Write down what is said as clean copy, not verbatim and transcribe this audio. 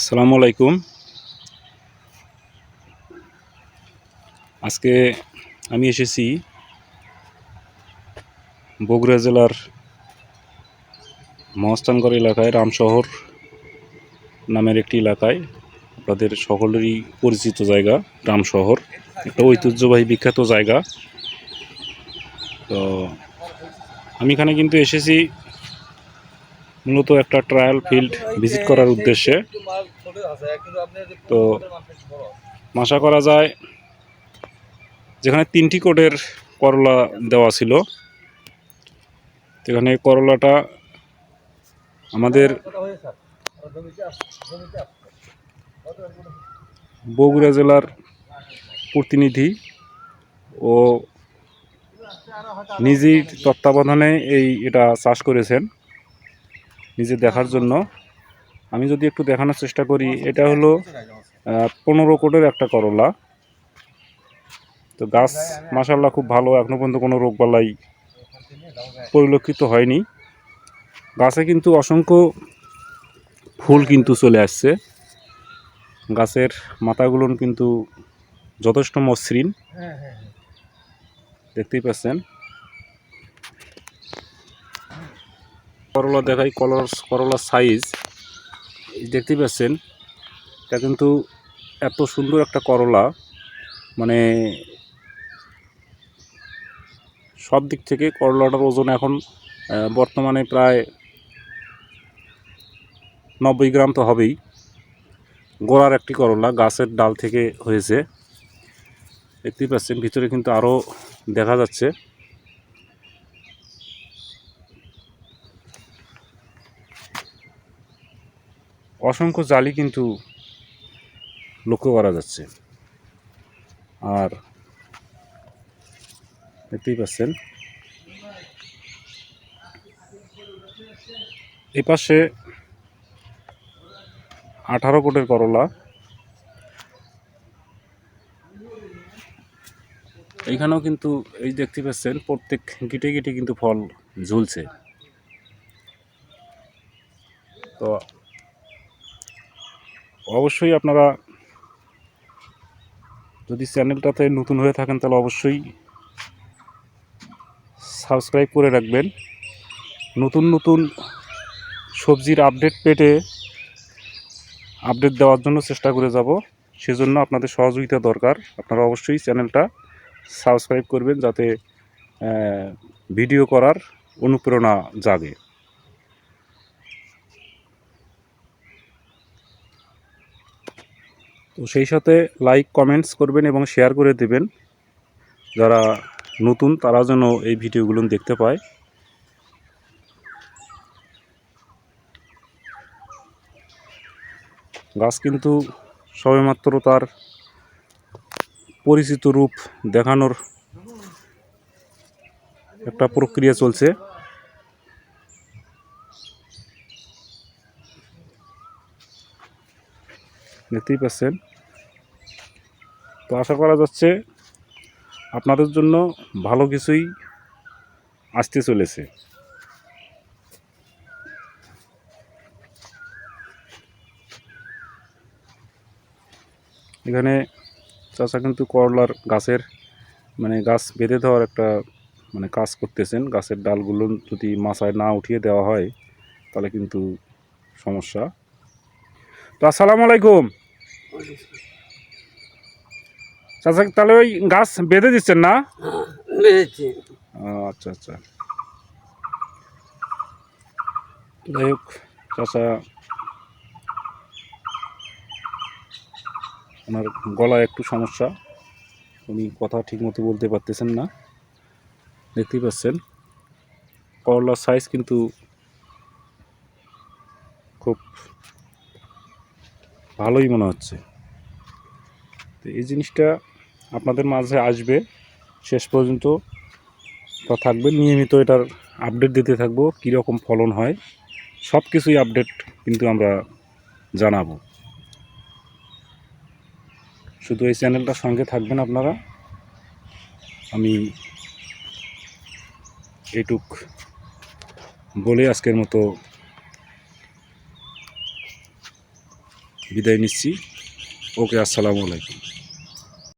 আসসালামু আলাইকুম। আজকে আমি এসেছি বগুড়া জেলার মহাস্থানগড় এলাকায় রামশহর নামের একটি এলাকায়। আপনাদের সকলেরই পরিচিত জায়গা রামশহর, একটা ঐতিহ্যবাহী বিখ্যাত জায়গা। তো আমি এখানে কিন্তু এসেছি মূলত একটা ট্রায়াল ফিল্ড ভিজিট করার উদ্দেশ্যে। তো আশা করা যায় যেখানে 3টি কোটের করলা দেওয়া ছিল, সেখানে করলাটা আমাদের বগুড়া জেলার প্রতিনিধি ও নিজের তত্ত্বাবধানে এটা চাষ করেছেন নিজে দেখার জন্য। আমি যদি একটু দেখানোর চেষ্টা করি, এটা হলো 15 কোটের একটা করলা। তো গাছ মাশাআল্লাহ খুব ভালো, এখনো পর্যন্ত কোনো রোগবালাই পরিলক্ষিত হয়নি। গাছে কিন্তু অসংখ্য ফুল কিন্তু চলে আসছে। গাছের মাথাগুলো কিন্তু যথেষ্ট মসৃণ, দেখতেই পাচ্ছেন। করলা দেখাই, করলার সাইজ দেখতেই পাচ্ছেন। এটা কিন্তু এত সুন্দর একটা করলা, মানে সব দিক থেকে করলাটার ওজন এখন বর্তমানে প্রায় 90 গ্রাম তো হবেই। গোড়ার একটি করলা, গাছের ডাল থেকে হয়েছে, দেখতেই পাচ্ছেন। ভিতরে কিন্তু আরও দেখা যাচ্ছে। অসংখ্য জালি কিন্তু লক্ষ্য করা যাচ্ছে। আর দেখতেই পাচ্ছেন এই পাশে 18 কোটের করলা। এইখানেও কিন্তু এই দেখতে পাচ্ছেন প্রত্যেক গিটে গিটে কিন্তু ফল ঝুলছে। তো অবশ্যই আপনারা যদি চ্যানেলটাতে নতুন হয়ে থাকেন তাহলে অবশ্যই সাবস্ক্রাইব করে রাখবেন। নতুন নতুন সবজির আপডেট দেওয়ার জন্য চেষ্টা করে যাব। সেজন্য আপনাদের সহযোগিতা দরকার। আপনারা অবশ্যই চ্যানেলটা সাবস্ক্রাইব করবেন, যাতে ভিডিও করার অনুপ্রেরণা জাগে। তো সেই সাথে লাইক কমেন্টস করবেন এবং শেয়ার করে দেবেন, যারা নতুন তারা যেন এই ভিডিওগুলো দেখতে পায়। গাছ কিন্তু সবেমাত্র তার পরিচিত রূপ দেখানোর একটা প্রক্রিয়া চলছে। দেখতেই পাচ্ছেন। তো আশা করা যাচ্ছে আপনাদের জন্য ভালো কিছুই আসতে চলেছে। এখানে চাচা কিন্তু করলার গাছের গাছ বেঁধে দেওয়ার একটা কাজ করতেছেন। গাছের ডালগুলো যদি মাচায় না উঠিয়ে দেওয়া হয় তাহলে কিন্তু সমস্যা। তো আসসালামু আলাইকুম চাচা, তাহলে ওই গাছ বেঁধে দিচ্ছেন না? আচ্ছা আচ্ছা, যাই হোক চাচা, ওনার গলায় একটু সমস্যা, উনি কথা ঠিকমতো বলতে পারতেছেন না। দেখতেই পাচ্ছেন করলার সাইজ কিন্তু খুব ভালোই মনে হচ্ছে। তো এই জিনিসটা আপনাদের মাঝে আসবে, শেষ পর্যন্ত তা থাকবে। নিয়মিত এটার আপডেট দিতে থাকবো, কীরকম ফলন হয় সব কিছুই আপডেট কিন্তু আমরা জানাবো। শুধু এই চ্যানেলটার সঙ্গে থাকবেন আপনারা। আমি এইটুক বলে আজকের মতো বিদায় নিচ্ছি। ওকে, আসসালামু আলাইকুম।